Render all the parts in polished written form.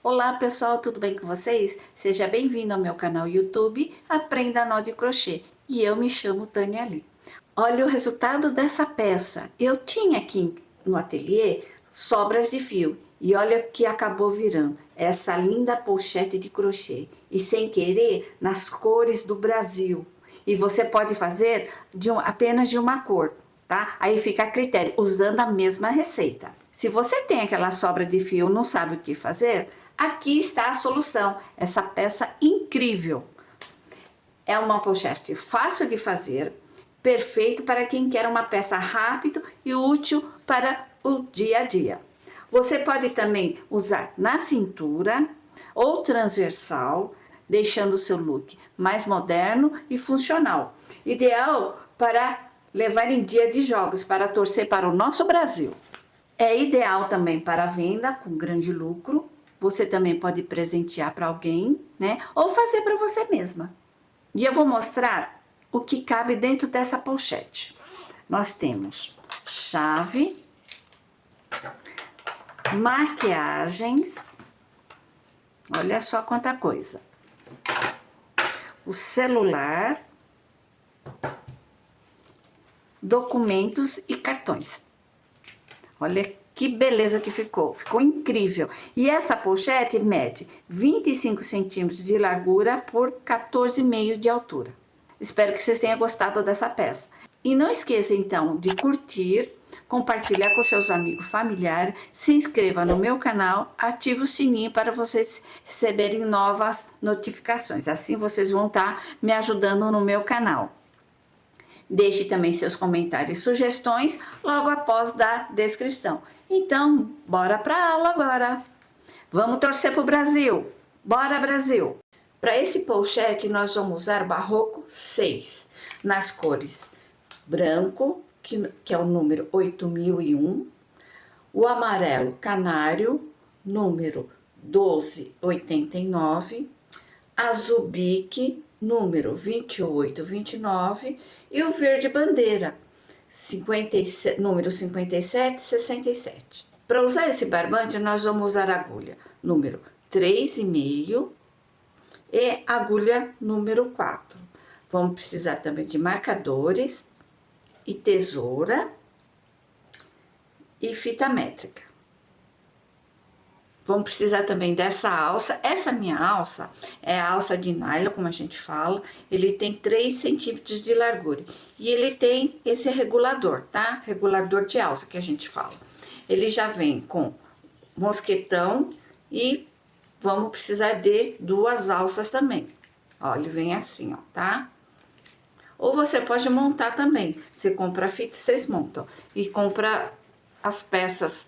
Olá pessoal, tudo bem com vocês? Seja bem-vindo ao meu canal YouTube Aprenda Nó de Crochê e eu me chamo Tânia Lee. Olha o resultado dessa peça. Eu tinha aqui no ateliê sobras de fio e olha o que acabou virando essa linda pochete de crochê e sem querer nas cores do Brasil. E você pode fazer apenas de uma cor, tá? Aí fica a critério, usando a mesma receita. Se você tem aquela sobra de fio e não sabe o que fazer, aqui está a solução, essa peça incrível. É uma pochete fácil de fazer, perfeito para quem quer uma peça rápida e útil para o dia a dia. Você pode também usar na cintura ou transversal, deixando o seu look mais moderno e funcional. Ideal para levar em dia de jogos, para torcer para o nosso Brasil. É ideal também para venda com grande lucro. Você também pode presentear para alguém, né? Ou fazer para você mesma. E eu vou mostrar o que cabe dentro dessa pochete. Nós temos chave, maquiagens, olha só quanta coisa. O celular, documentos e cartões. Olha que beleza que ficou incrível. E essa pochete mede 25 centímetros de largura por 14,5 de altura. Espero que vocês tenham gostado dessa peça. E não esqueça então de curtir, compartilhar com seus amigos, familiares, se inscreva no meu canal, ative o sininho para vocês receberem novas notificações. Assim vocês vão estar me ajudando no meu canal. Deixe também seus comentários e sugestões logo após da descrição. Então, bora para a aula agora. Vamos torcer para o Brasil. Bora, Brasil! Para esse pochete, nós vamos usar Barroco 6, nas cores branco, que é o número 8001, o amarelo canário, número 1289, azul bique, número 2829 e o verde bandeira, número 5767. Para usar esse barbante, nós vamos usar a agulha número 3,5 e agulha número 4. Vamos precisar também de marcadores e tesoura e fita métrica. Vamos precisar também dessa alça. Essa minha alça é a alça de nylon, como a gente fala. Ele tem 3 centímetros de largura. E ele tem esse regulador, tá? Regulador de alça que a gente fala. Ele já vem com mosquetão e vamos precisar de 2 alças também. Ó, ele vem assim, ó, tá? Ou você pode montar também. Você compra a fita, vocês montam. E compra as peças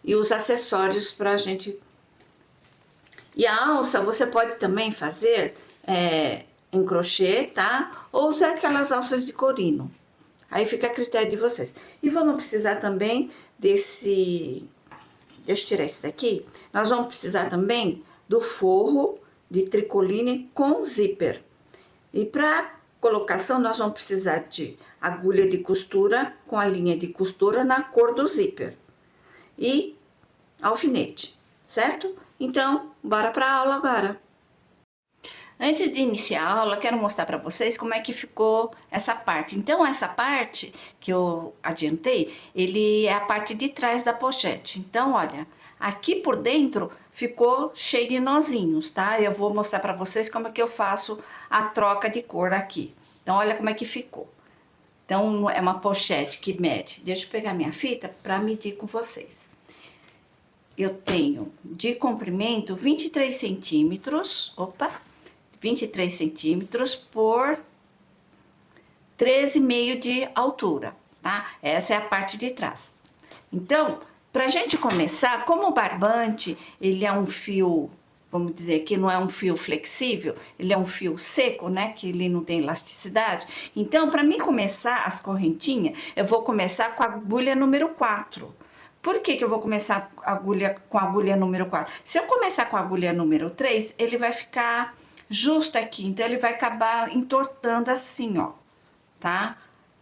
e os acessórios pra gente. E a alça você pode também fazer em crochê, tá? Ou usar aquelas alças de corino. Aí fica a critério de vocês. E vamos precisar também desse... Deixa eu tirar isso daqui. Nós vamos precisar também do forro de tricoline com zíper. E para colocação nós vamos precisar de agulha de costura com a linha de costura na cor do zíper. E alfinete, certo? Então, bora para a aula agora. Antes de iniciar a aula, quero mostrar para vocês como é que ficou essa parte. Então, essa parte que eu adiantei, ele é a parte de trás da pochete. Então, olha, aqui por dentro ficou cheio de nozinhos, tá? Eu vou mostrar para vocês como é que eu faço a troca de cor aqui. Então, olha como é que ficou. Então, é uma pochete que mede. Deixa eu pegar minha fita para medir com vocês. Eu tenho de comprimento 23 centímetros, 23 centímetros por 13,5 de altura, tá? Essa é a parte de trás. Então, pra gente começar, como o barbante, ele é um fio, vamos dizer que não é um fio flexível, ele é um fio seco, né? Que ele não tem elasticidade. Então, para mim começar as correntinhas, eu vou começar com a agulha número 4. Por que que eu vou começar com a agulha número 4? Se eu começar com a agulha número 3, ele vai ficar justo aqui, então ele vai acabar entortando assim, ó, tá?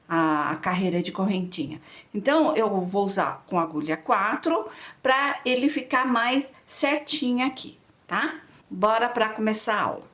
A carreira de correntinha. Então, eu vou usar com a agulha 4 para ele ficar mais certinho aqui, tá? Bora para começar a aula.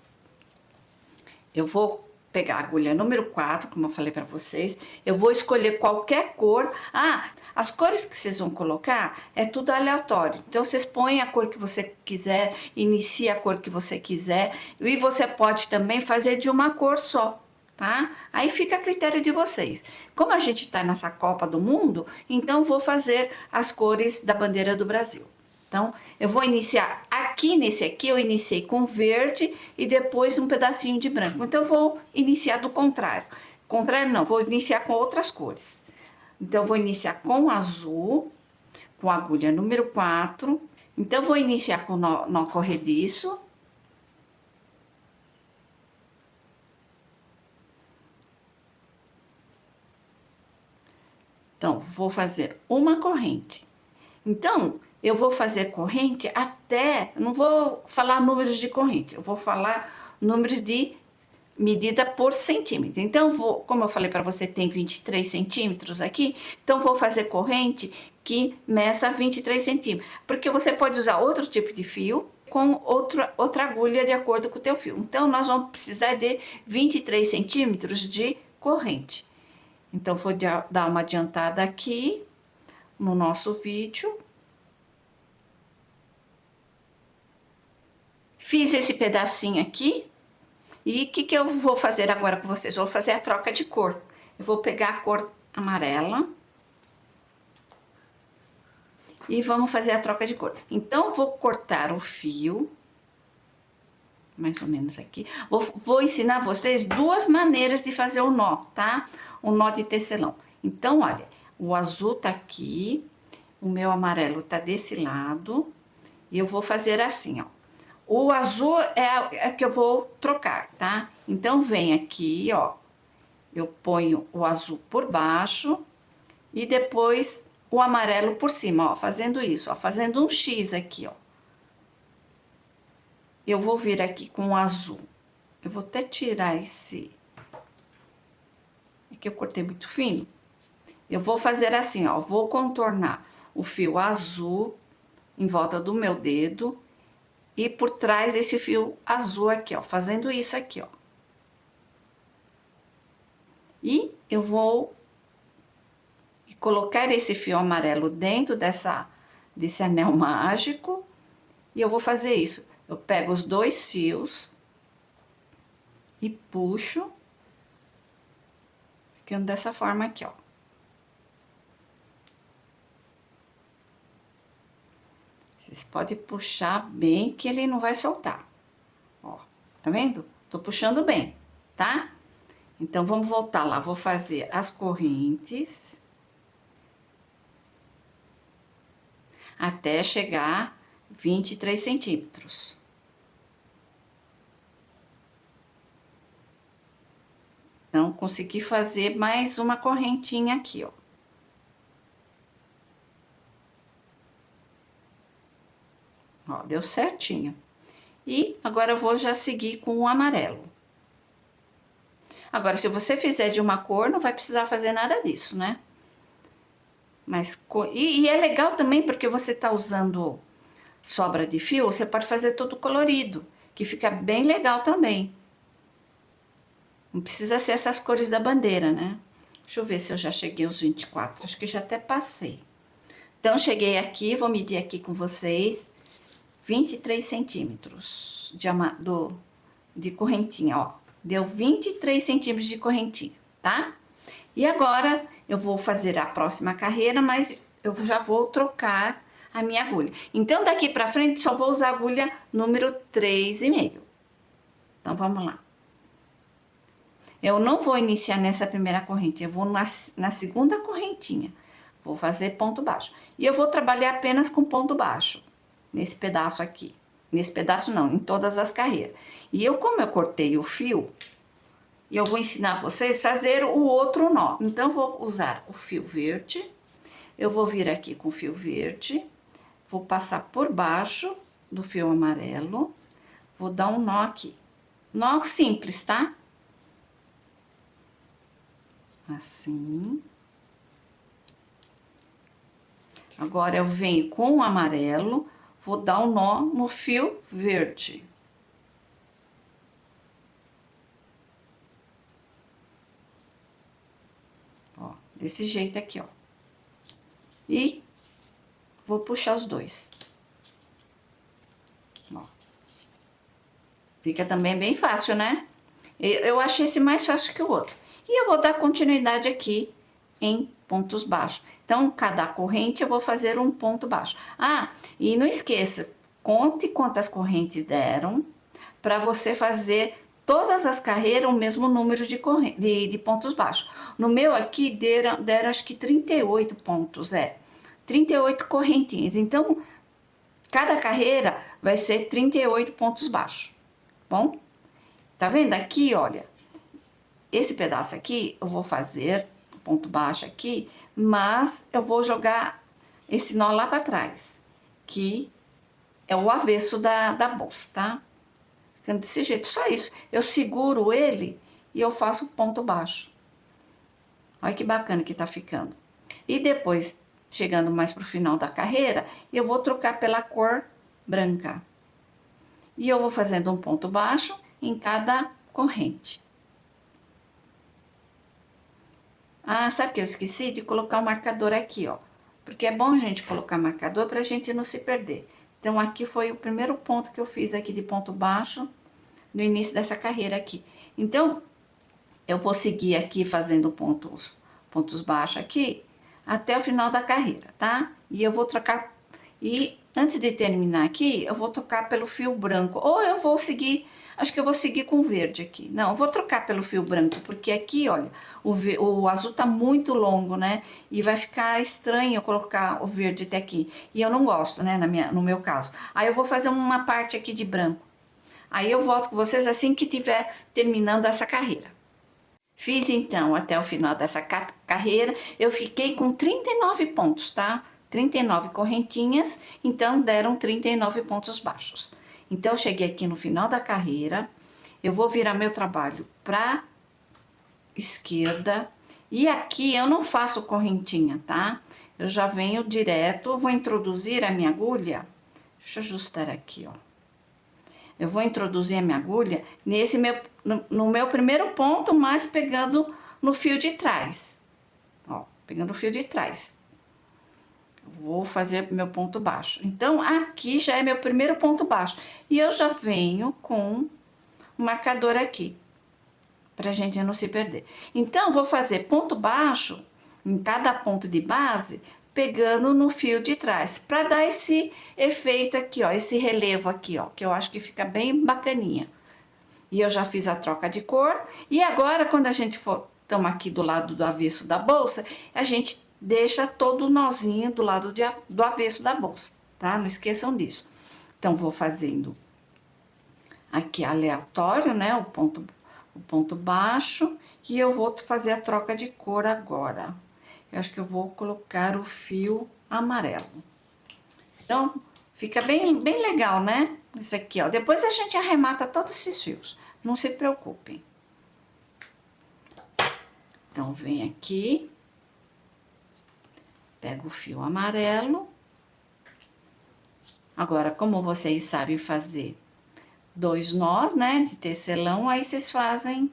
Eu vou pegar a agulha número 4, como eu falei para vocês. Eu vou escolher qualquer cor. Ah, as cores que vocês vão colocar é tudo aleatório. Então, vocês põem a cor que você quiser, inicia a cor que você quiser. E você pode também fazer de uma cor só, tá? Aí fica a critério de vocês. Como a gente está nessa Copa do Mundo, então vou fazer as cores da bandeira do Brasil. Então, eu vou iniciar aqui nesse aqui, eu iniciei com verde e depois um pedacinho de branco. Então, eu vou iniciar do contrário. Contrário não, vou iniciar com outras cores. Então, eu vou iniciar com azul, com a agulha número 4. Então, eu vou iniciar com nó corrediço. Então, vou fazer uma corrente. Então, eu vou fazer corrente até, não vou falar números de corrente, eu vou falar números de medida por centímetro. Então, como eu falei para você, tem 23 centímetros aqui, então vou fazer corrente que meça 23 centímetros. Porque você pode usar outro tipo de fio com outra agulha de acordo com o teu fio. Então, nós vamos precisar de 23 centímetros de corrente. Então, vou dar uma adiantada aqui no nosso vídeo. Fiz esse pedacinho aqui. E o que eu vou fazer agora com vocês? Eu vou fazer a troca de cor. Eu vou pegar a cor amarela. E vamos fazer a troca de cor. Então, vou cortar o fio. Mais ou menos aqui. Vou ensinar vocês duas maneiras de fazer o nó, tá? O nó de tecelão. Então, olha, o azul tá aqui. O meu amarelo tá desse lado. E eu vou fazer assim, ó. O azul é que eu vou trocar, tá? Então, vem aqui, ó. Eu ponho o azul por baixo e depois o amarelo por cima, ó. Fazendo isso, ó. Fazendo um X aqui, ó. Eu vou vir aqui com o azul. Eu vou até tirar esse... Aqui eu cortei muito fino. Eu vou fazer assim, ó. Vou contornar o fio azul em volta do meu dedo. E por trás desse fio azul aqui, ó, fazendo isso aqui, ó. E eu vou colocar esse fio amarelo dentro desse anel mágico. E eu vou fazer isso. Eu pego os dois fios e puxo, ficando dessa forma aqui, ó. Vocês podem puxar bem que ele não vai soltar. Ó, tá vendo? Tô puxando bem, tá? Então, vamos voltar lá. Vou fazer as correntes até chegar 23 centímetros. Então, consegui fazer mais uma correntinha aqui, ó. Ó, deu certinho. E agora eu vou já seguir com o amarelo. Agora, se você fizer de uma cor, não vai precisar fazer nada disso, né? Mas, e é legal também porque você tá usando sobra de fio, você pode fazer todo colorido, que fica bem legal também. Não precisa ser essas cores da bandeira, né? Deixa eu ver se eu já cheguei aos 24, acho que já até passei. Então, cheguei aqui, vou medir aqui com vocês, 23 centímetros de correntinha, ó. Deu 23 centímetros de correntinha, tá? E agora, eu vou fazer a próxima carreira, mas eu já vou trocar a minha agulha. Então, daqui pra frente, só vou usar a agulha número 3,5. Então, vamos lá. Eu não vou iniciar nessa primeira corrente, eu vou na segunda correntinha. Vou fazer ponto baixo. E eu vou trabalhar apenas com ponto baixo, nesse pedaço aqui. Nesse pedaço não, em todas as carreiras. E como eu cortei o fio, eu vou ensinar vocês a fazer o outro nó. Então, eu vou usar o fio verde. Eu vou vir aqui com o fio verde. Vou passar por baixo do fio amarelo. Vou dar um nó aqui. Nó simples, tá? Assim. Agora, eu venho com o amarelo, vou dar um nó no fio verde. Ó, desse jeito aqui, ó. E vou puxar os dois. Ó. Fica também bem fácil, né? Eu achei esse mais fácil que o outro. E eu vou dar continuidade aqui em pontos baixos. Então, cada corrente eu vou fazer um ponto baixo. Ah, e não esqueça, conte quantas correntes deram para você fazer todas as carreiras o mesmo número de pontos baixos. No meu aqui deram acho que 38 pontos, 38 correntinhas. Então, cada carreira vai ser 38 pontos baixos, bom? Tá vendo aqui, olha, esse pedaço aqui eu vou fazer ponto baixo aqui, mas eu vou jogar esse nó lá para trás, que é o avesso da bolsa, tá? Ficando desse jeito, só isso. Eu seguro ele e eu faço ponto baixo. Olha que bacana que tá ficando. E depois, chegando mais pro final da carreira, eu vou trocar pela cor branca. E eu vou fazendo um ponto baixo em cada corrente. Ah, sabe o que eu esqueci? De colocar o marcador aqui, ó. Porque é bom a gente colocar marcador pra gente não se perder. Então, aqui foi o primeiro ponto que eu fiz aqui de ponto baixo no início dessa carreira aqui. Então, eu vou seguir aqui fazendo pontos baixos aqui até o final da carreira, tá? E eu vou trocar, e antes de terminar aqui, eu vou trocar pelo fio branco, ou eu vou seguir, acho que eu vou seguir com o verde aqui. Não, eu vou trocar pelo fio branco, porque aqui, olha, o azul tá muito longo, né? E vai ficar estranho eu colocar o verde até aqui. E eu não gosto, né, no meu caso. Aí eu vou fazer uma parte aqui de branco. Aí eu volto com vocês assim que tiver terminando essa carreira. Fiz então até o final dessa carreira, eu fiquei com 39 pontos, tá? 39 correntinhas, então deram 39 pontos baixos. Então eu cheguei aqui no final da carreira, eu vou virar meu trabalho para esquerda e aqui eu não faço correntinha, tá? Eu já venho direto, vou introduzir a minha agulha. Deixa eu ajustar aqui, ó. Eu vou introduzir a minha agulha no meu primeiro ponto, mas pegando no fio de trás. Ó, pegando o fio de trás. Vou fazer meu ponto baixo. Então, aqui já é meu primeiro ponto baixo. E eu já venho com o marcador aqui, pra gente não se perder. Então, vou fazer ponto baixo em cada ponto de base, pegando no fio de trás, para dar esse efeito aqui, ó, esse relevo aqui, ó, que eu acho que fica bem bacaninha. E eu já fiz a troca de cor, e agora quando a gente for, estamos aqui do lado do avesso da bolsa, a gente deixa todo o nozinho do lado do avesso da bolsa, tá? Não esqueçam disso. Então, vou fazendo aqui aleatório, né, o ponto baixo, e eu vou fazer a troca de cor agora. Eu acho que eu vou colocar o fio amarelo. Então, fica bem legal, né? Isso aqui, ó. Depois a gente arremata todos esses fios. Não se preocupem. Então, vem aqui. Pega o fio amarelo. Agora, como vocês sabem fazer 2 nós, né? De tecelão, aí vocês fazem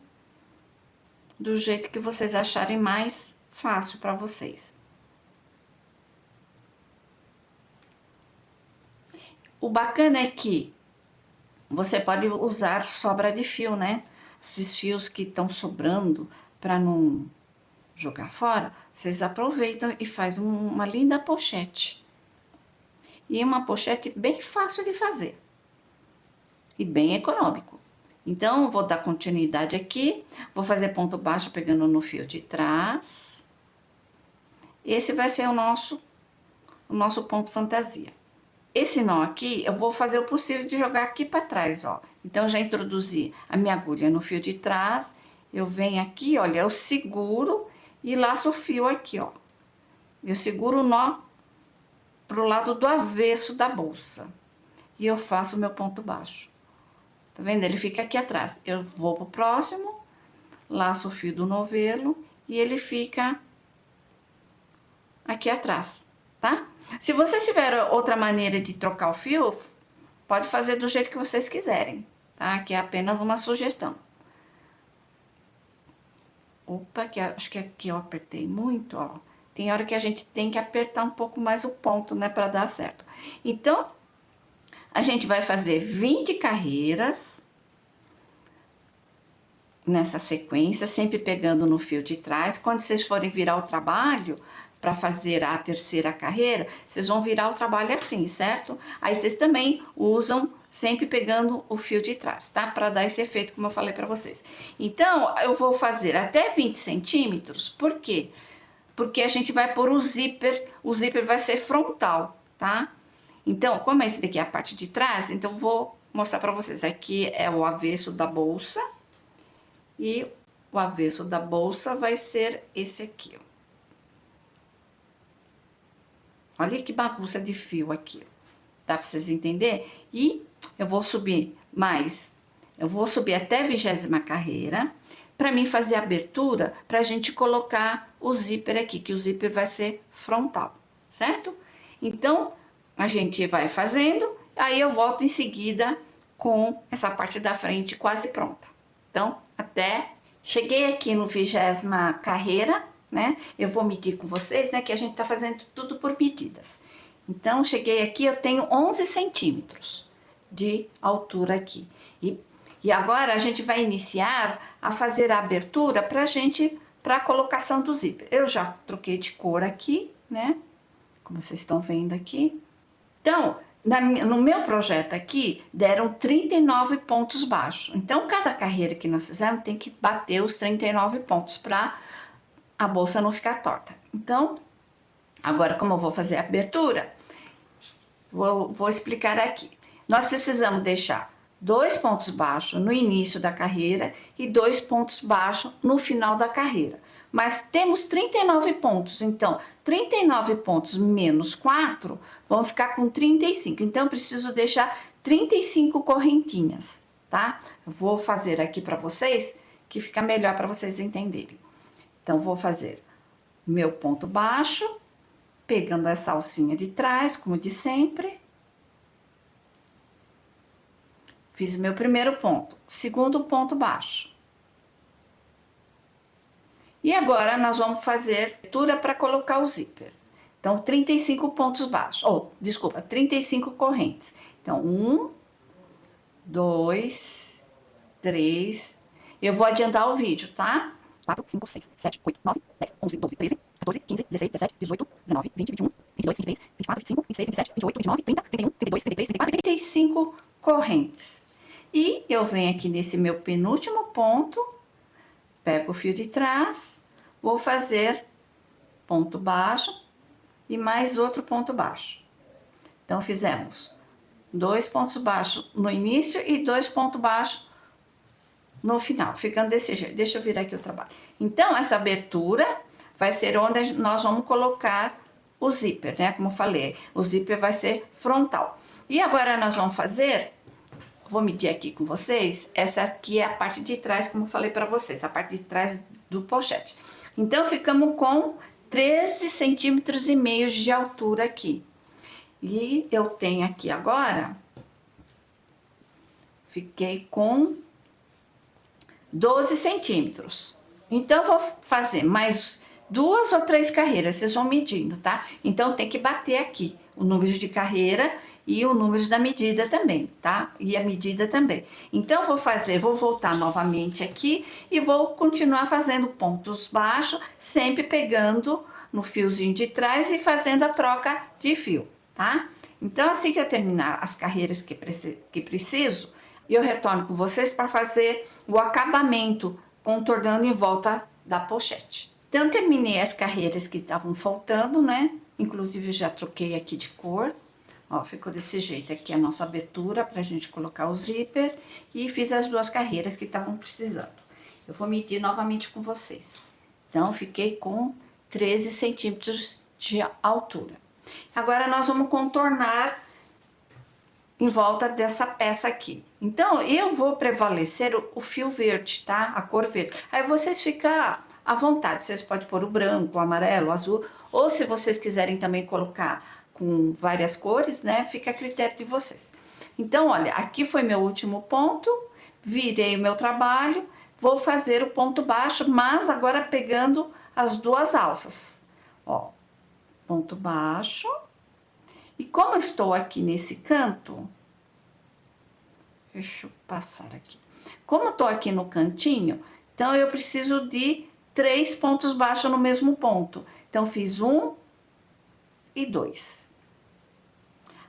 do jeito que vocês acharem mais fácil para vocês. O bacana é que você pode usar sobra de fio, né? Esses fios que estão sobrando para não jogar fora, vocês aproveitam e faz uma linda pochete. E uma pochete bem fácil de fazer. E bem econômico. Então, eu vou dar continuidade aqui, vou fazer ponto baixo pegando no fio de trás. Esse vai ser o nosso ponto fantasia. Esse nó aqui, eu vou fazer o possível de jogar aqui para trás, ó. Então, já introduzi a minha agulha no fio de trás, eu venho aqui, olha, eu seguro e laço o fio aqui, ó. Eu seguro o nó pro lado do avesso da bolsa. E eu faço o meu ponto baixo. Tá vendo? Ele fica aqui atrás. Eu vou pro próximo, laço o fio do novelo e ele fica aqui atrás, tá? Se vocês tiverem outra maneira de trocar o fio, pode fazer do jeito que vocês quiserem, tá? Que é apenas uma sugestão. Opa, que acho que aqui eu apertei muito, ó. Tem hora que a gente tem que apertar um pouco mais o ponto, né, para dar certo. Então, a gente vai fazer 20 carreiras nessa sequência, sempre pegando no fio de trás. Quando vocês forem virar o trabalho para fazer a terceira carreira, vocês vão virar o trabalho assim, certo? Aí vocês também usam sempre pegando o fio de trás, tá? Para dar esse efeito, como eu falei para vocês. Então, eu vou fazer até 20 centímetros, por quê? Porque a gente vai pôr o zíper vai ser frontal, tá? Então, como esse daqui é a parte de trás, então vou mostrar para vocês. Aqui é o avesso da bolsa e o avesso da bolsa vai ser esse aqui, ó. Olha que bagunça de fio aqui, dá para vocês entenderem? E eu vou subir mais, eu vou subir até a 20ª carreira, para mim fazer a abertura, para a gente colocar o zíper aqui, que o zíper vai ser frontal, certo? Então, a gente vai fazendo, aí eu volto em seguida com essa parte da frente quase pronta. Então, até cheguei aqui no 20ª carreira, né? Eu vou medir com vocês, né? Que a gente tá fazendo tudo por medidas. Então, cheguei aqui, eu tenho 11 centímetros de altura aqui. E agora a gente vai iniciar a fazer a abertura para a colocação do zíper. Eu já troquei de cor aqui, né? Como vocês estão vendo aqui. Então, no meu projeto aqui, deram 39 pontos baixos. Então, cada carreira que nós fizemos tem que bater os 39 pontos para a bolsa não ficar torta. Então, agora como eu vou fazer a abertura, vou explicar aqui. Nós precisamos deixar 2 pontos baixos no início da carreira e 2 pontos baixos no final da carreira. Mas temos 39 pontos, então 39 pontos menos 4 vão ficar com 35. Então, eu preciso deixar 35 correntinhas, tá? Eu vou fazer aqui para vocês, que fica melhor para vocês entenderem. Então, vou fazer meu ponto baixo, pegando essa alcinha de trás, como de sempre. Fiz o meu primeiro ponto, segundo ponto baixo. E agora, nós vamos fazer abertura para colocar o zíper. Então, 35 pontos baixos, desculpa, 35 correntes. Então, 1, 2, 3, eu vou adiantar o vídeo, tá? 4, 5, 6, 7, 8, 9, 10, 11, 12, 13, 14, 15, 16, 17, 18, 19, 20, 21, 22, 23, 24, 25, 26, 27, 28, 29, 30, 31, 32, 33, 34, 35 correntes. E eu venho aqui nesse meu penúltimo ponto, pego o fio de trás, vou fazer ponto baixo e mais outro ponto baixo. Então, fizemos 2 pontos baixos no início e 2 pontos baixos no final, ficando desse jeito. Deixa eu virar aqui o trabalho. Então, essa abertura vai ser onde nós vamos colocar o zíper, né? Como eu falei, o zíper vai ser frontal. E agora nós vamos fazer, vou medir aqui com vocês, essa aqui é a parte de trás, como eu falei para vocês, a parte de trás do pochete. Então, ficamos com 13 centímetros e meio de altura aqui. E eu tenho aqui agora, fiquei com 12 centímetros. Então, vou fazer mais 2 ou 3 carreiras, vocês vão medindo, tá? Então, tem que bater aqui o número de carreira e o número da medida também, tá? E a medida também. Então, vou voltar novamente aqui e vou continuar fazendo pontos baixos, sempre pegando no fiozinho de trás e fazendo a troca de fio, tá? Então, assim que eu terminar as carreiras que preciso, eu retorno com vocês para fazer o acabamento, contornando em volta da pochete. Então, terminei as carreiras que estavam faltando, né? Inclusive, já troquei aqui de cor. Ó, ficou desse jeito aqui a nossa abertura pra gente colocar o zíper. E fiz as 2 carreiras que estavam precisando. Eu vou medir novamente com vocês. Então, fiquei com 13 centímetros de altura. Agora, nós vamos contornar em volta dessa peça aqui. Então, eu vou prevalecer o fio verde, tá? A cor verde. Aí, vocês ficam à vontade. Vocês podem pôr o branco, o amarelo, o azul. Ou, se vocês quiserem também colocar com várias cores, né? Fica a critério de vocês. Então, olha, aqui foi meu último ponto, virei o meu trabalho, vou fazer o ponto baixo, mas agora pegando as duas alças. Ó, ponto baixo. E como eu estou aqui nesse canto, deixa eu passar aqui. Como eu estou aqui no cantinho, então eu preciso de 3 pontos baixos no mesmo ponto. Então, fiz 1 e 2.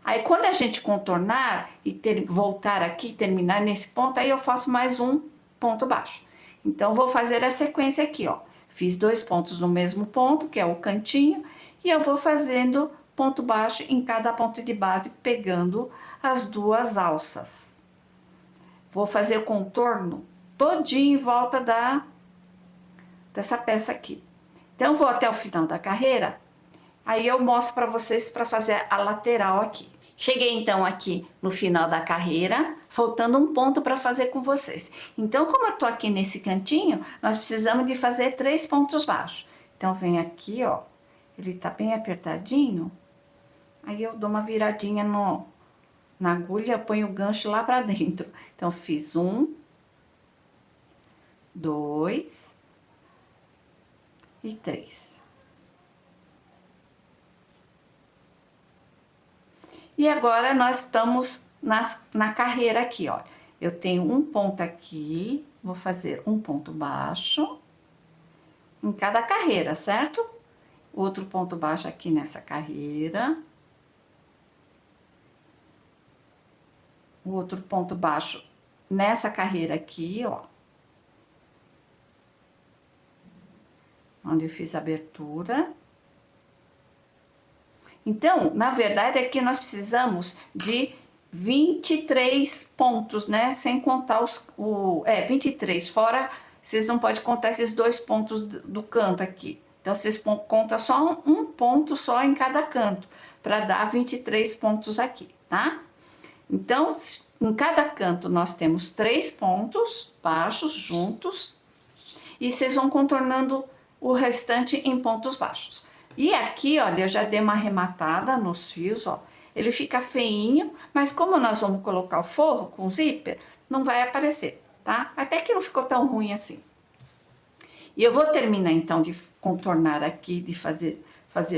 Aí, quando a gente contornar e voltar aqui, terminar nesse ponto, aí eu faço mais um ponto baixo. Então, vou fazer a sequência aqui, ó. Fiz 2 pontos no mesmo ponto, que é o cantinho, e eu vou fazendo ponto baixo em cada ponto de base, pegando as duas alças. Vou fazer o contorno todinho em volta dessa peça aqui. Então, vou até o final da carreira, aí eu mostro para vocês para fazer a lateral aqui. Cheguei então aqui no final da carreira, faltando um ponto para fazer com vocês. Então, como eu tô aqui nesse cantinho, nós precisamos de fazer 3 pontos baixos. Então, vem aqui, ó, ele tá bem apertadinho, aí eu dou uma viradinha na agulha, ponho o gancho lá para dentro. Então, fiz 1, 2 e 3. E agora nós estamos na carreira aqui, ó. Eu tenho um ponto aqui, vou fazer um ponto baixo em cada carreira, certo? Outro ponto baixo aqui nessa carreira. Outro ponto baixo nessa carreira aqui, ó. Onde eu fiz a abertura. Então, na verdade, aqui nós precisamos de 23 pontos, né? Sem contar 23. Fora, vocês não podem contar esses 2 pontos do canto aqui. Então, vocês contam só um ponto só em cada canto, para dar 23 pontos aqui, tá? Então, em cada canto nós temos 3 pontos baixos juntos, e vocês vão contornando o restante em pontos baixos. E aqui, olha, eu já dei uma arrematada nos fios, ó. Ele fica feinho, mas como nós vamos colocar o forro com zíper, não vai aparecer, tá? Até que não ficou tão ruim assim. E eu vou terminar, então, de contornar aqui, de fazer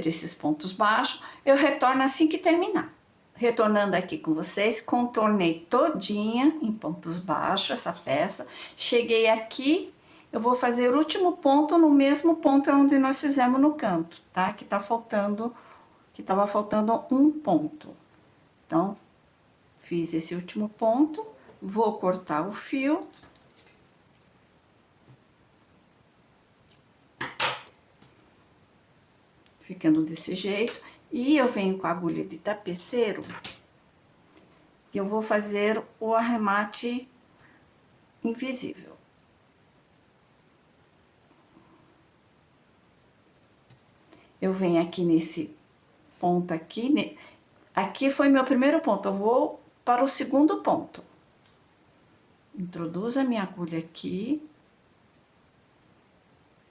esses pontos baixos. Eu retorno assim que terminar. Retornando aqui com vocês, contornei todinha em pontos baixos essa peça. Cheguei aqui. Eu vou fazer o último ponto no mesmo ponto onde nós fizemos no canto, tá? Que tava faltando um ponto. Então, fiz esse último ponto, vou cortar o fio. Ficando desse jeito. E eu venho com a agulha de tapeceiro e eu vou fazer o arremate invisível. Eu venho aqui nesse ponto aqui, aqui foi meu primeiro ponto, eu vou para o segundo ponto. Introduzo a minha agulha aqui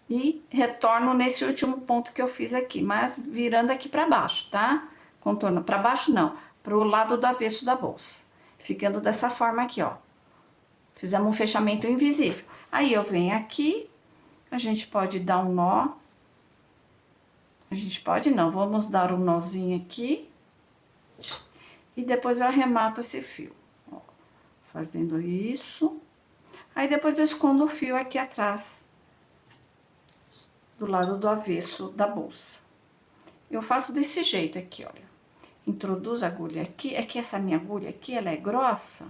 e retorno nesse último ponto que eu fiz aqui, mas virando aqui para baixo, tá? Contorno para baixo não, para o lado do avesso da bolsa. Ficando dessa forma aqui, ó. Fizemos um fechamento invisível. Aí eu venho aqui, a gente pode dar um nó. A gente pode não, vamos dar um nozinho aqui. E depois eu arremato esse fio, ó, fazendo isso. Aí depois eu escondo o fio aqui atrás, do lado do avesso da bolsa. Eu faço desse jeito aqui, olha. Introduzo a agulha aqui, é que essa minha agulha aqui, ela é grossa.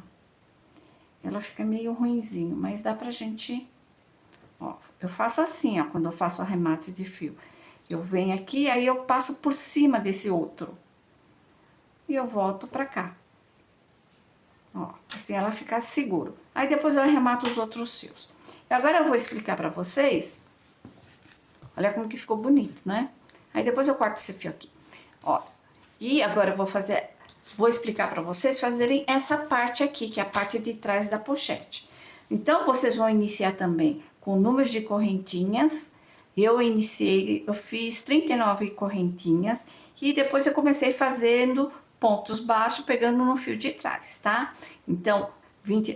Ela fica meio ruinzinho, mas dá pra gente, ó, eu faço assim, ó, quando eu faço o arremate de fio. Eu venho aqui, aí eu passo por cima desse outro. E eu volto pra cá. Ó, assim ela fica seguro. Aí depois eu arremato os outros fios. E agora eu vou explicar pra vocês. Olha como que ficou bonito, né? Aí depois eu corto esse fio aqui. Ó, e agora eu vou explicar pra vocês fazerem essa parte aqui, que é a parte de trás da pochete. Então, vocês vão iniciar também com números de correntinhas. Eu fiz 39 correntinhas E depois eu comecei fazendo pontos baixos, pegando no fio de trás, tá? Então,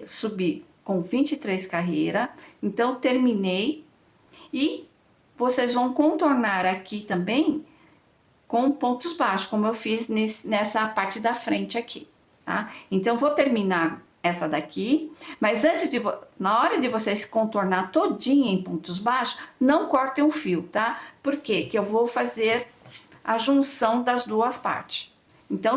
subi com 23 carreiras, então terminei e vocês vão contornar aqui também com pontos baixos, como eu fiz nessa parte da frente aqui, tá? Então, vou terminar essa daqui, mas na hora de vocês contornar todinha em pontos baixos, não cortem o fio, tá? Por quê? Que eu vou fazer a junção das duas partes. Então,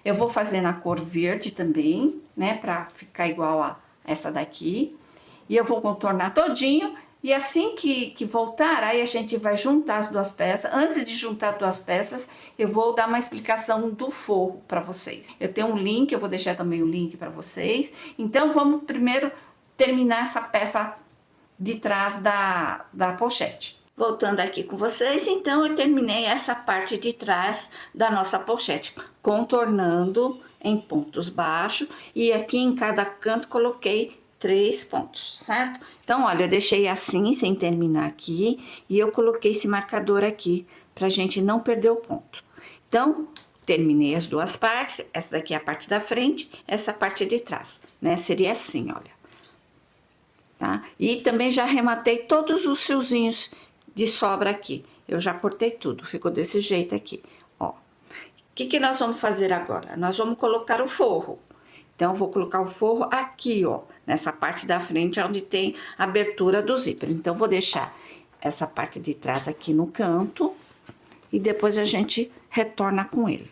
eu vou fazer na cor verde também, né? Pra ficar igual a essa daqui. E eu vou contornar todinho. E assim que voltar, aí a gente vai juntar as duas peças. Antes de juntar as duas peças, eu vou dar uma explicação do forro para vocês. Eu tenho um link, eu vou deixar também o link para vocês. Então, vamos primeiro terminar essa peça de trás da pochete. Voltando aqui com vocês, então eu terminei essa parte de trás da nossa pochete, contornando em pontos baixos, e aqui em cada canto coloquei 3 pontos, certo? Então, olha, eu deixei assim, sem terminar aqui, e eu coloquei esse marcador aqui, pra gente não perder o ponto. Então, terminei as duas partes, essa daqui é a parte da frente, essa parte de trás, né? Seria assim, olha. Tá? E também já arrematei todos os fiozinhos de sobra aqui. Eu já cortei tudo, ficou desse jeito aqui, ó. O que nós vamos fazer agora? Nós vamos colocar o forro. Então, eu vou colocar o forro aqui, ó, nessa parte da frente, onde tem a abertura do zíper. Então, vou deixar essa parte de trás aqui no canto e depois a gente retorna com ele.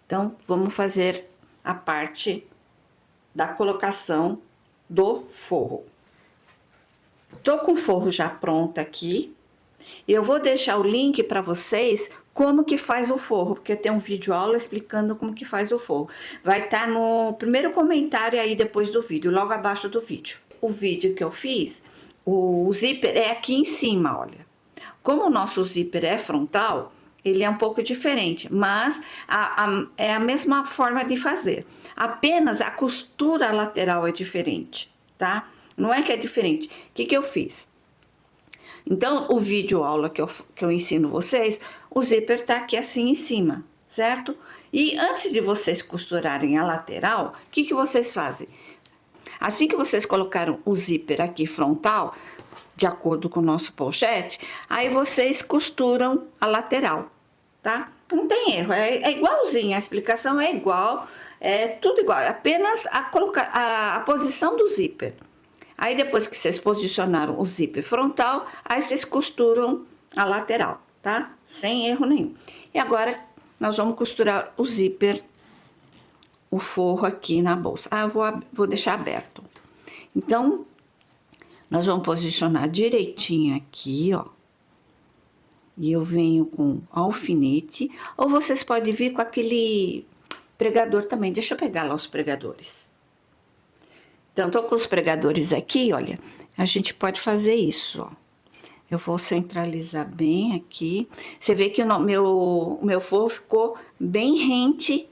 Então, vamos fazer a parte da colocação do forro. Tô com o forro já pronto aqui. Eu vou deixar o link para vocês como que faz o forro, porque tem um vídeo aula explicando como que faz o forro. Vai estar no primeiro comentário aí depois do vídeo, logo abaixo do vídeo. O vídeo que eu fiz, o zíper é aqui em cima, olha. Como o nosso zíper é frontal, ele é um pouco diferente, mas é a mesma forma de fazer. Apenas a costura lateral é diferente, tá? Não é que é diferente. O que eu fiz? Então, o vídeo aula que eu ensino vocês, o zíper tá aqui assim em cima, certo? E antes de vocês costurarem a lateral, o que vocês fazem? Assim que vocês colocaram o zíper aqui frontal, de acordo com o nosso pochete, aí vocês costuram a lateral, tá? Não tem erro, é igualzinho, a explicação é igual, é tudo igual, apenas a posição do zíper. Aí depois que vocês posicionaram o zíper frontal, aí vocês costuram a lateral, tá? Sem erro nenhum. E agora nós vamos costurar o zíper, o forro aqui na bolsa. Ah, eu vou deixar aberto. Então, nós vamos posicionar direitinho aqui, ó. E eu venho com alfinete, ou vocês podem vir com aquele pregador também. Deixa eu pegar lá os pregadores. Então, tô com os pregadores aqui, olha, a gente pode fazer isso, ó. Eu vou centralizar bem aqui. Você vê que o meu forro ficou bem rente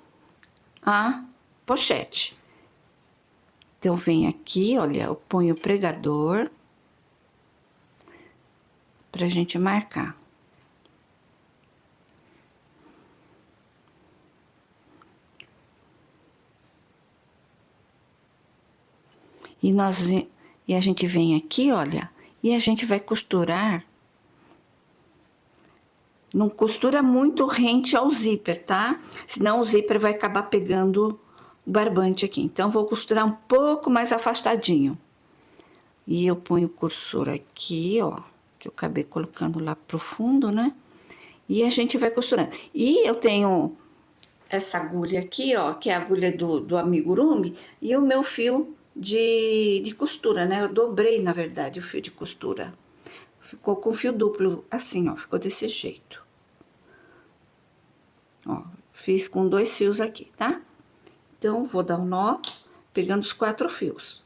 à pochete. Então, vem aqui, olha, eu ponho o pregador pra gente marcar. E a gente vem aqui, olha, e a gente vai costurar. Não costura muito rente ao zíper, tá? Senão o zíper vai acabar pegando o barbante aqui. Então, vou costurar um pouco mais afastadinho. E eu ponho o cursor aqui, ó, que eu acabei colocando lá pro fundo, né? E a gente vai costurando. E eu tenho essa agulha aqui, ó, que é a agulha do amigurumi, e o meu fio de costura, né? Eu dobrei, na verdade, o fio de costura. Ficou com fio duplo, assim, ó, ficou desse jeito. Ó, fiz com 2 fios aqui, tá? Então, vou dar um nó, pegando os 4 fios.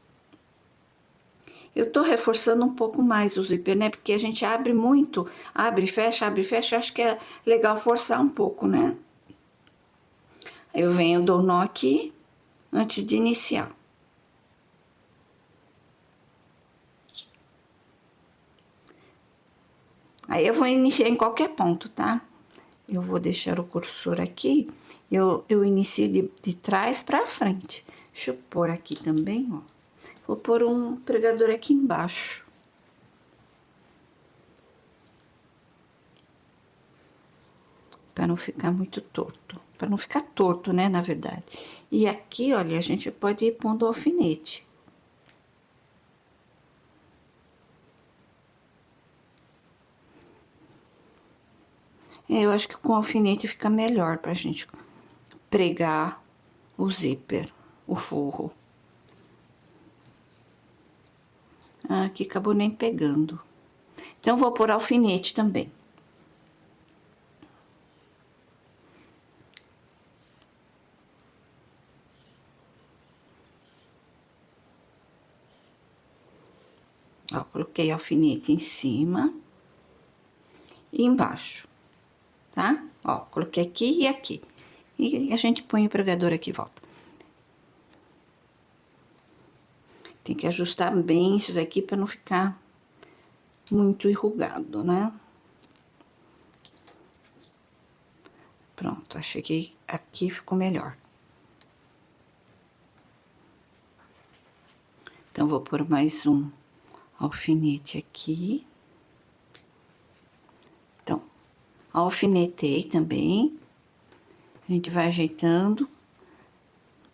Eu tô reforçando um pouco mais o zíper, né? Porque a gente abre muito, abre e fecha, eu acho que é legal forçar um pouco, né? Eu venho, dou nó aqui, antes de iniciar. Aí eu vou iniciar em qualquer ponto, tá? eu vou deixar o cursor aqui, eu inicio de trás para frente. Deixa eu pôr aqui também, ó. Vou pôr um pregador aqui embaixo. Para não ficar muito torto. Para não ficar torto, né, na verdade. E aqui, olha, a gente pode ir pondo alfinete. Eu acho que com alfinete fica melhor pra gente pregar o zíper, o forro. Aqui acabou nem pegando. Então, vou pôr alfinete também. Ó, coloquei alfinete em cima e embaixo, tá? Ó, coloquei aqui e aqui. E a gente põe o pregador aqui e volta. Tem que ajustar bem isso daqui para não ficar muito enrugado, né? Pronto, achei que aqui ficou melhor. Então, vou pôr mais um alfinete aqui. Então, alfinetei também. A gente vai ajeitando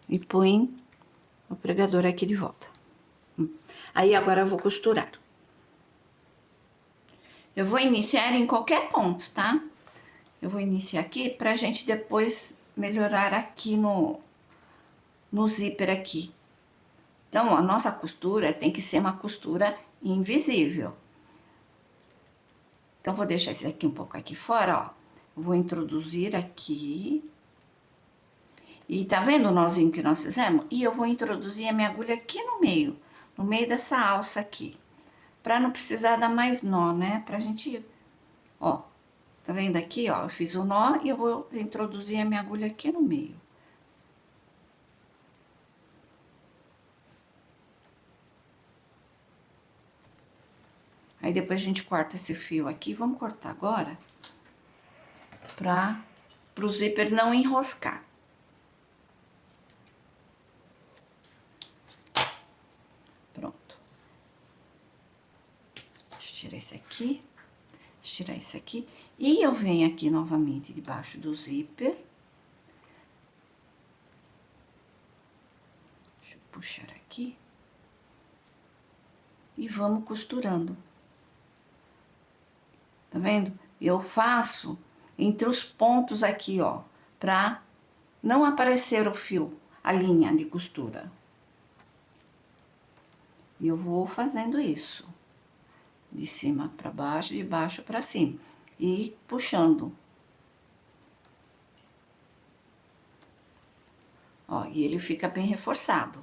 e põe o pregador aqui de volta. Aí, agora eu vou costurar. Eu vou iniciar em qualquer ponto, tá? Eu vou iniciar aqui pra gente depois melhorar aqui no zíper aqui. Então, a nossa costura tem que ser uma costura invisível. Então, vou deixar esse aqui um pouco aqui fora, ó. Vou introduzir aqui. E tá vendo o nozinho que nós fizemos? E eu vou introduzir a minha agulha aqui no meio dessa alça aqui. Pra não precisar dar mais nó, né? Pra gente, ó, tá vendo aqui, ó? Eu fiz o nó e eu vou introduzir a minha agulha aqui no meio. Aí depois a gente corta esse fio aqui. Vamos cortar agora pro zíper não enroscar. Pronto. Deixa eu tirar esse aqui. Deixa eu tirar esse aqui. E eu venho aqui novamente debaixo do zíper. Deixa eu puxar aqui. E vamos costurando. Tá vendo? Eu faço entre os pontos aqui, ó, pra não aparecer o fio, a linha de costura. E eu vou fazendo isso. De cima pra baixo, de baixo pra cima. E puxando. Ó, e ele fica bem reforçado.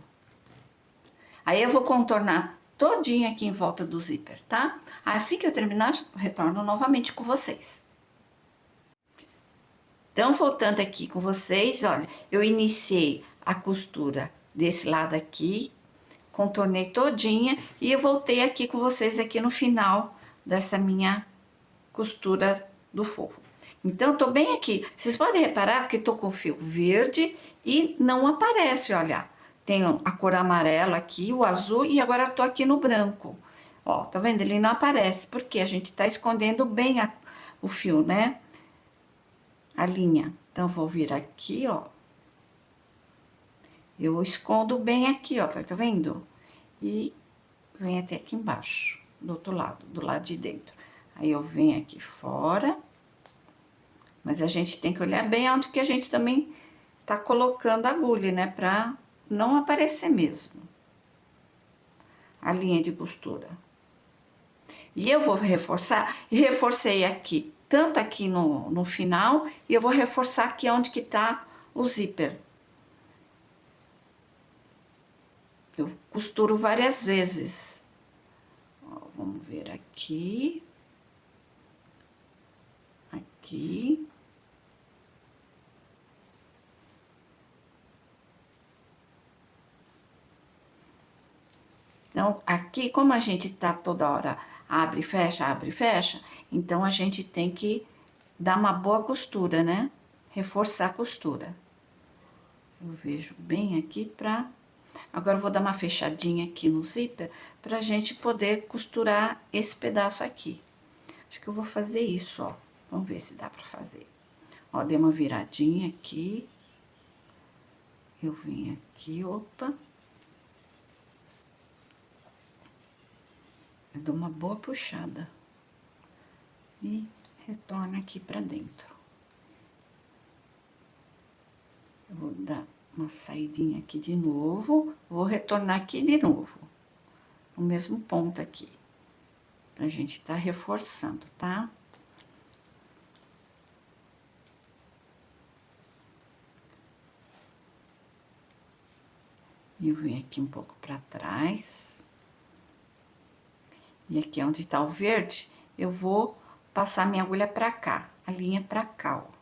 Aí eu vou contornar todinho aqui em volta do zíper, tá? Assim que eu terminar, eu retorno novamente com vocês. Então, voltando aqui com vocês, olha, eu iniciei a costura desse lado aqui, contornei todinha e eu voltei aqui com vocês aqui no final dessa minha costura do forro. Então, tô bem aqui. Vocês podem reparar que tô com fio verde e não aparece, olha. Tem a cor amarela aqui, o azul e agora tô aqui no branco. Ó, tá vendo? Ele não aparece porque a gente tá escondendo bem o fio, né? A linha. Então, vou vir aqui, ó. Eu escondo bem aqui, ó, tá vendo? E venho até aqui embaixo, do outro lado, do lado de dentro. Aí, eu venho aqui fora. Mas a gente tem que olhar bem onde que a gente também tá colocando a agulha, né? Pra não aparecer mesmo a linha de costura. E eu vou reforçar, e reforcei aqui, tanto aqui no final, e eu vou reforçar aqui onde que tá o zíper. Eu costuro várias vezes. Ó, vamos ver aqui. Aqui. Então, aqui, como a gente tá toda hora abre e fecha, então a gente tem que dar uma boa costura, né? Reforçar a costura. Eu vejo bem aqui pra... Agora eu vou dar uma fechadinha aqui no zíper pra gente poder costurar esse pedaço aqui. Acho que eu vou fazer isso, ó. Vamos ver se dá pra fazer. Ó, dei uma viradinha aqui. Eu vim aqui, opa. Eu dou uma boa puxada. E retorno aqui pra dentro. Eu vou dar uma saidinha aqui de novo. Vou retornar aqui de novo. No mesmo ponto aqui. Pra gente tá reforçando, tá? E eu venho aqui um pouco pra trás. E aqui onde tá o verde, eu vou passar minha agulha pra cá. A linha pra cá, ó.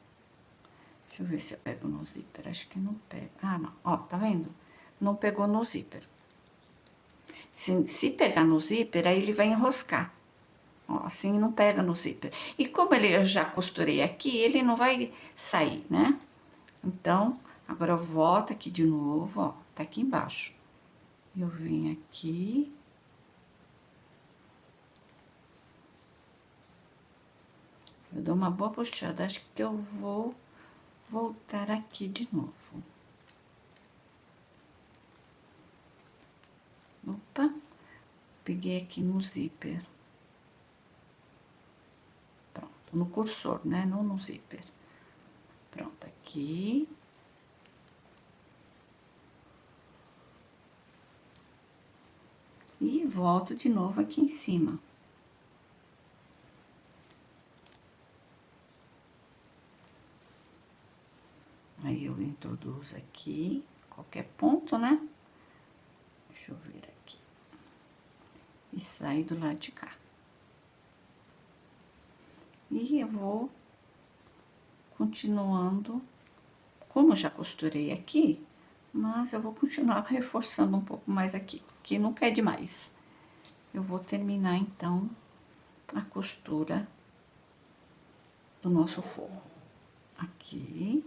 Deixa eu ver se eu pego no zíper. Acho que não pega. Ah, não. Ó, tá vendo? Não pegou no zíper. Se pegar no zíper, aí ele vai enroscar. Ó, assim não pega no zíper. E como eu já costurei aqui, ele não vai sair, né? Então, agora eu volto aqui de novo, ó. Tá aqui embaixo. Eu venho aqui. Eu dou uma boa puxada. Acho que eu vou voltar aqui de novo. Opa, peguei aqui no zíper. Pronto, no cursor, né? Não no zíper. Pronto, aqui. E volto de novo aqui em cima. Aí eu introduzo aqui, qualquer ponto, né? Deixa eu ver aqui. E saio do lado de cá. E eu vou continuando, como eu já costurei aqui, mas eu vou continuar reforçando um pouco mais aqui, que nunca é demais. Eu vou terminar, então, a costura do nosso forro. Aqui.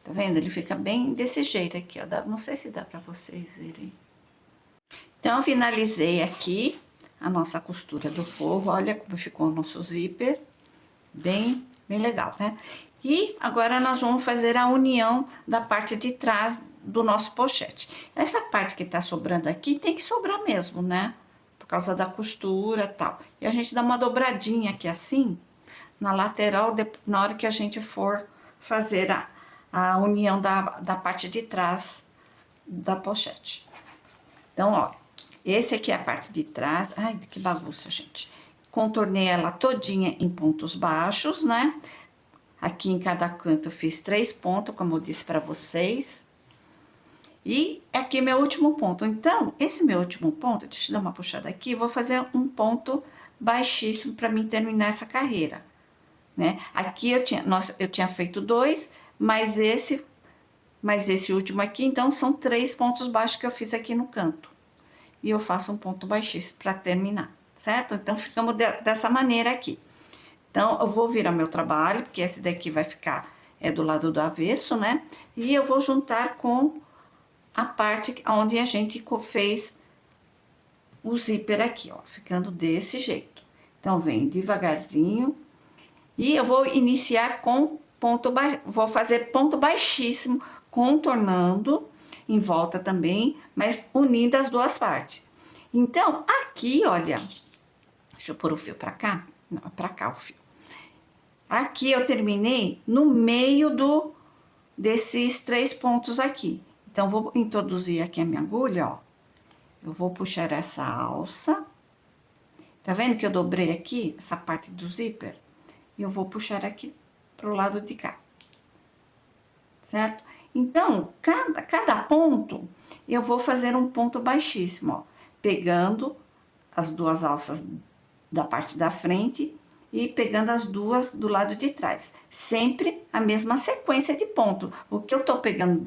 Tá vendo? Ele fica bem desse jeito aqui, ó. Não sei se dá pra vocês verem. Então, eu finalizei aqui a nossa costura do forro. Olha como ficou o nosso zíper. Bem legal, né? E agora nós vamos fazer a união da parte de trás do nosso pochete. Essa parte que tá sobrando aqui tem que sobrar mesmo, né? Por causa da costura e tal. E a gente dá uma dobradinha aqui assim, na lateral, na hora que a gente for fazer a união da parte de trás da pochete. Então, ó, esse aqui é a parte de trás. Ai, que bagunça, gente. Contornei ela todinha em pontos baixos, né? Aqui em cada canto eu fiz 3 pontos, como eu disse pra vocês. E aqui meu último ponto. Então, esse meu último ponto, deixa eu dar uma puxada aqui, vou fazer um ponto baixíssimo pra mim terminar essa carreira, né? Aqui eu tinha feito 2, mas esse último aqui, então, são 3 pontos baixos que eu fiz aqui no canto. E eu faço um ponto baixíssimo pra terminar, certo? Então, ficamos dessa maneira aqui. Então, eu vou virar meu trabalho, porque esse daqui vai ficar do lado do avesso, né? E eu vou juntar com a parte onde a gente fez o zíper aqui, ó, ficando desse jeito. Então, vem devagarzinho. E eu vou iniciar com ponto baixo, vou fazer ponto baixíssimo, contornando em volta também, mas unindo as duas partes. Então, aqui, olha, deixa eu pôr o fio pra cá, não, pra cá o fio. Aqui eu terminei no meio desses 3 pontos aqui. Então, vou introduzir aqui a minha agulha, ó. Eu vou puxar essa alça. Tá vendo que eu dobrei aqui, essa parte do zíper? E eu vou puxar aqui pro lado de cá. Certo? Então, cada ponto, eu vou fazer um ponto baixíssimo, ó. Pegando as 2 alças da parte da frente e pegando as 2 do lado de trás. Sempre a mesma sequência de ponto. O que eu tô pegando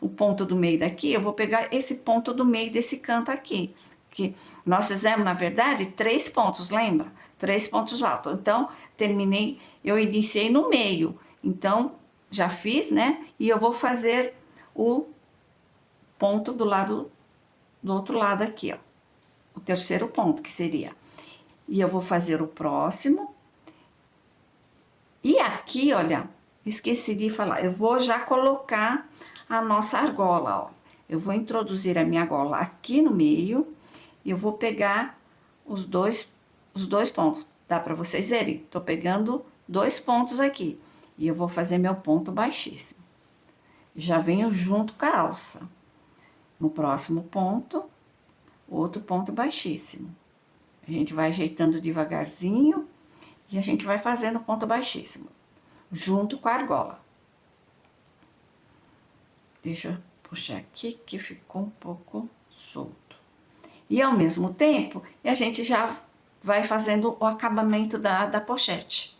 o ponto do meio daqui, eu vou pegar esse ponto do meio desse canto aqui. que nós fizemos, na verdade, 3 pontos, lembra? 3 pontos altos. Então, eu iniciei no meio. Então, já fiz, né? E eu vou fazer o ponto do outro lado aqui, ó. O terceiro ponto, que seria. E eu vou fazer o próximo. E aqui, olha, esqueci de falar, eu vou já colocar a nossa argola, ó. Eu vou introduzir a minha argola aqui no meio e eu vou pegar os dois pontos. Dá para vocês verem? Tô pegando 2 pontos aqui e eu vou fazer meu ponto baixíssimo. Já venho junto com a alça. No próximo ponto, outro ponto baixíssimo. A gente vai ajeitando devagarzinho e a gente vai fazendo ponto baixíssimo, junto com a argola. Deixa eu puxar aqui que ficou um pouco solto. E ao mesmo tempo, a gente já vai fazendo o acabamento da pochete.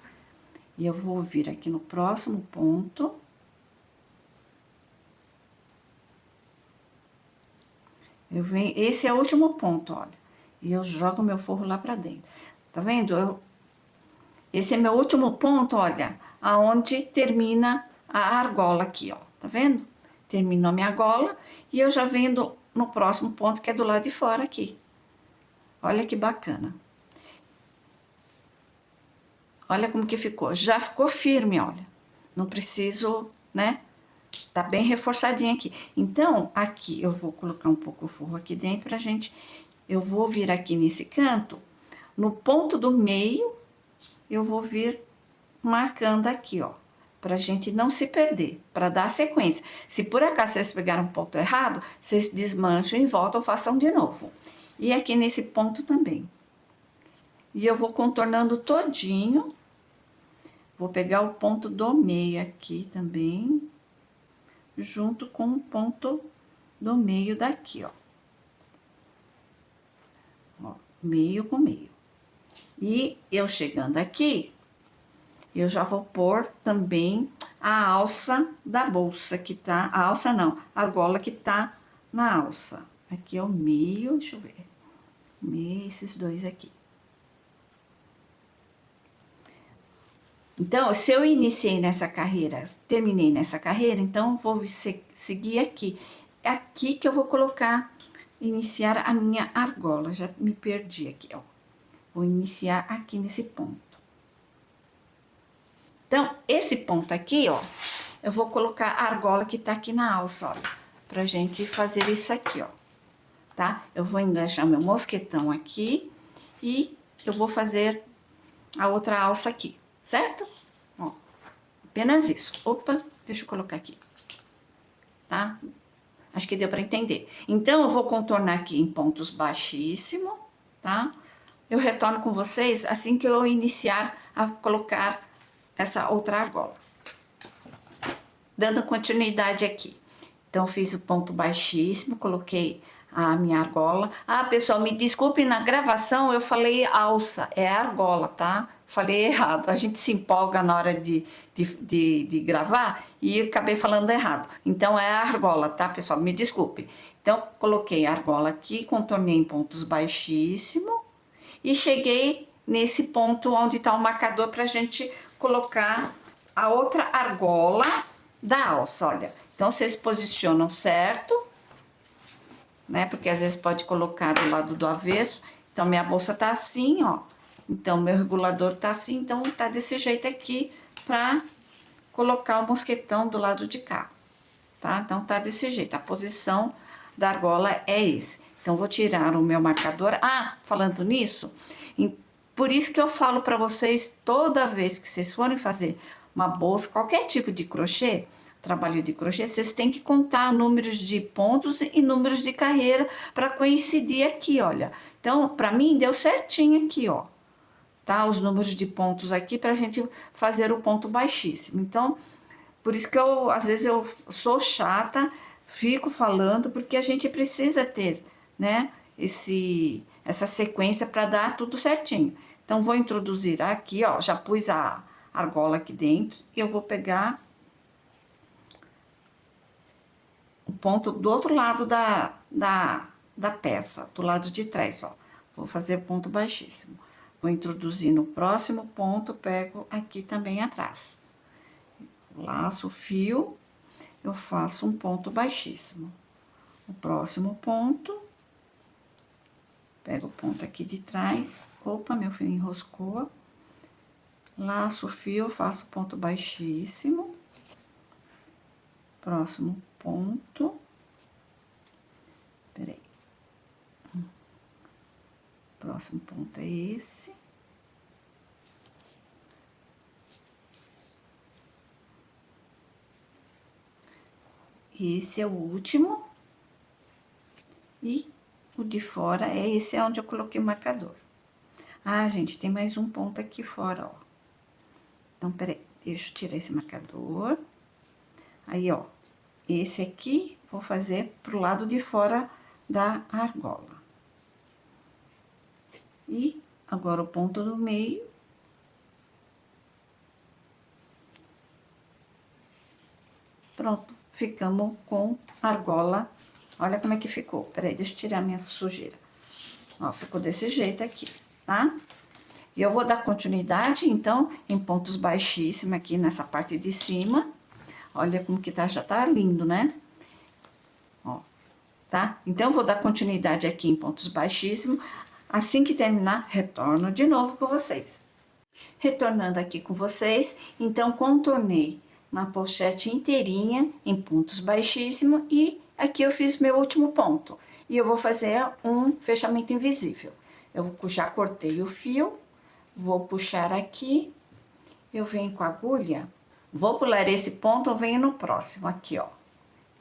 E eu vou vir aqui no próximo ponto. Esse é o último ponto, olha. E eu jogo meu forro lá pra dentro. Tá vendo? Esse é meu último ponto, olha, aonde termina a argola aqui, ó. Tá vendo? Terminou a minha argola e eu já venho no próximo ponto, que é do lado de fora aqui. Olha que bacana. Olha como que ficou. Já ficou firme, olha. Não preciso, né? Tá bem reforçadinho aqui. Então, aqui eu vou colocar um pouco o forro aqui dentro pra gente. Eu vou vir aqui nesse canto, no ponto do meio, eu vou vir marcando aqui, ó, pra gente não se perder, pra dar sequência. Se por acaso vocês pegaram um ponto errado, vocês desmancham e voltam, façam de novo. E aqui nesse ponto também. E eu vou contornando todinho. Vou pegar o ponto do meio aqui também, junto com o ponto do meio daqui, ó. Ó, meio com meio. E eu chegando aqui, eu já vou pôr também a alça da bolsa que tá, a alça não, a argola que tá na alça. Aqui é o meio, deixa eu ver, meio, esses dois aqui. Então, se eu iniciei nessa carreira, terminei nessa carreira, então vou seguir aqui. É aqui que eu vou colocar, iniciar a minha argola. Já me perdi aqui, ó. Vou iniciar aqui nesse ponto. Então, esse ponto aqui, ó, eu vou colocar a argola que tá aqui na alça, ó, pra gente fazer isso aqui, ó, tá? Eu vou enganchar meu mosquetão aqui e eu vou fazer a outra alça aqui, certo? Ó, apenas isso. Opa, deixa eu colocar aqui, tá? Acho que deu pra entender. Então, eu vou contornar aqui em pontos baixíssimos, tá? Eu retorno com vocês assim que eu iniciar a colocar essa outra argola. Dando continuidade aqui. Então, fiz o ponto baixíssimo, coloquei a minha argola. Ah, pessoal, me desculpe, na gravação eu falei alça, é argola, tá? Falei errado. A gente se empolga na hora de gravar e eu acabei falando errado. Então, é a argola, tá, pessoal? Me desculpe. Então, coloquei a argola aqui, contornei em pontos baixíssimos e cheguei nesse ponto onde tá o marcador pra gente colocar a outra argola da alça, olha. Então, vocês posicionam certo, né? Porque às vezes pode colocar do lado do avesso. Então, minha bolsa tá assim, ó. Então, meu regulador tá assim, então tá desse jeito aqui pra colocar o mosquetão do lado de cá, tá? Então, tá desse jeito. A posição da argola é esse. Então, vou tirar o meu marcador. Ah, falando nisso, por isso que eu falo pra vocês, toda vez que vocês forem fazer uma bolsa, qualquer tipo de crochê, trabalho de crochê, vocês têm que contar números de pontos e números de carreira para coincidir aqui, olha. Então, para mim, deu certinho aqui, ó, tá? Os números de pontos aqui pra gente fazer o ponto baixíssimo. Então, por isso que às vezes eu sou chata, fico falando, porque a gente precisa ter, né, essa sequência para dar tudo certinho. Então, vou introduzir aqui, ó, já pus a argola aqui dentro e eu vou pegar o ponto do outro lado da da peça, do lado de trás, ó. Vou fazer ponto baixíssimo. Vou introduzir no próximo ponto, pego aqui também atrás. Laço o fio, eu faço um ponto baixíssimo. O próximo ponto, pego o ponto aqui de trás. Opa, meu fio enroscou. Laço o fio, faço ponto baixíssimo. Próximo ponto. Peraí. Próximo ponto é esse. Esse é o último. E o de fora é esse onde eu coloquei o marcador. Ah, gente, tem mais um ponto aqui fora, ó. Então, peraí, deixa eu tirar esse marcador. Aí, ó, esse aqui vou fazer pro lado de fora da argola. E agora o ponto do meio. Pronto, ficamos com a argola. Olha como é que ficou. Peraí, deixa eu tirar minha sujeira. Ó, ficou desse jeito aqui, tá? E eu vou dar continuidade, então, em pontos baixíssimos aqui nessa parte de cima. Olha como que tá, já tá lindo, né? Ó, tá? Então, eu vou dar continuidade aqui em pontos baixíssimos. Assim que terminar, retorno de novo com vocês. Retornando aqui com vocês, então, contornei uma pochete inteirinha em pontos baixíssimos e aqui eu fiz meu último ponto. E eu vou fazer um fechamento invisível. Eu já cortei o fio, vou puxar aqui, eu venho com a agulha, vou pular esse ponto, eu venho no próximo, aqui, ó.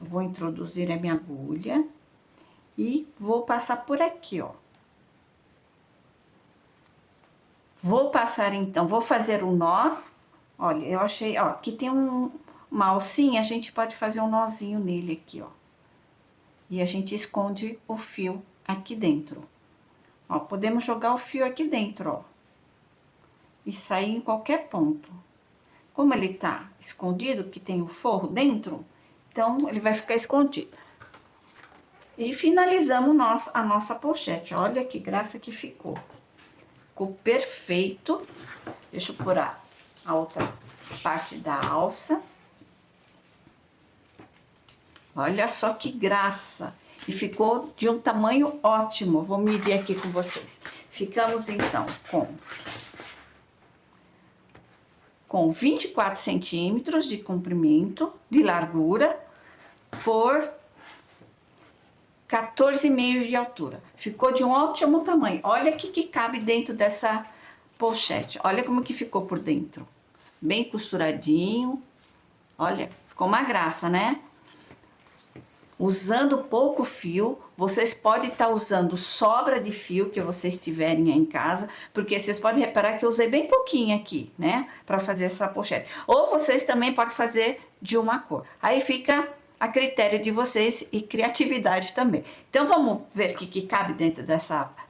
Eu vou introduzir a minha agulha e vou passar por aqui, ó. Vou passar, então, vou fazer um nó. Olha, eu achei, ó, aqui tem uma alcinha, a gente pode fazer um nozinho nele aqui, ó. E a gente esconde o fio aqui dentro. Ó, podemos jogar o fio aqui dentro, ó. E sair em qualquer ponto. Como ele tá escondido, que tem o forro dentro, então ele vai ficar escondido. E finalizamos a nossa pochete. Olha que graça que ficou. Ficou perfeito. Deixa eu pôr a outra parte da alça. Olha só que graça. E ficou de um tamanho ótimo. Vou medir aqui com vocês. Ficamos, então, com 24 centímetros de comprimento, de largura, por 14,5 de altura. Ficou de um ótimo tamanho. Olha aqui que cabe dentro dessa pochete. Olha como que ficou por dentro. Bem costuradinho. Olha, ficou uma graça, né? Usando pouco fio, vocês podem estar usando sobra de fio que vocês tiverem aí em casa, porque vocês podem reparar que eu usei bem pouquinho aqui, né, para fazer essa pochete. Ou vocês também podem fazer de uma cor. Aí fica a critério de vocês e criatividade também. Então, vamos ver o que cabe dentro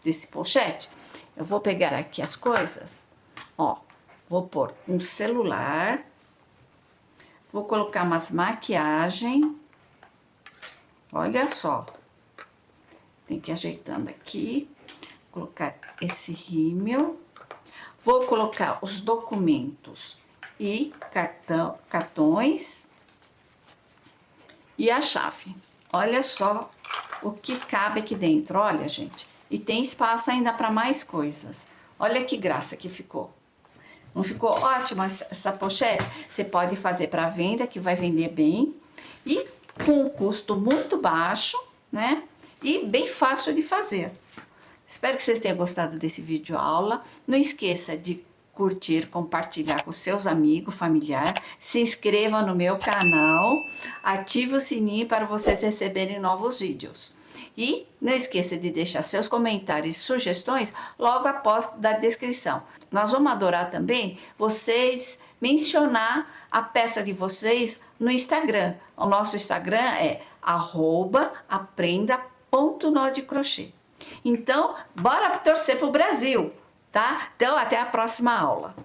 desse pochete? Eu vou pegar aqui as coisas, ó, vou pôr um celular, vou colocar umas maquiagens. Olha só, tem que ir ajeitando aqui, colocar esse rímel, vou colocar os documentos e cartões e a chave. Olha só o que cabe aqui dentro, olha, gente, e tem espaço ainda para mais coisas. Olha que graça que ficou. Não ficou ótima essa pochete? Você pode fazer para venda, que vai vender bem, e com um custo muito baixo, né? E bem fácil de fazer. Espero que vocês tenham gostado desse vídeo aula. Não esqueça de curtir, compartilhar com seus amigos, familiares. Se inscreva no meu canal. Ative o sininho para vocês receberem novos vídeos. E não esqueça de deixar seus comentários e sugestões logo após da descrição. Nós vamos adorar também vocês mencionar a peça de vocês no Instagram. O nosso Instagram é @aprenda.nó-de-crochê. Então, bora torcer pro Brasil, tá? Então, até a próxima aula.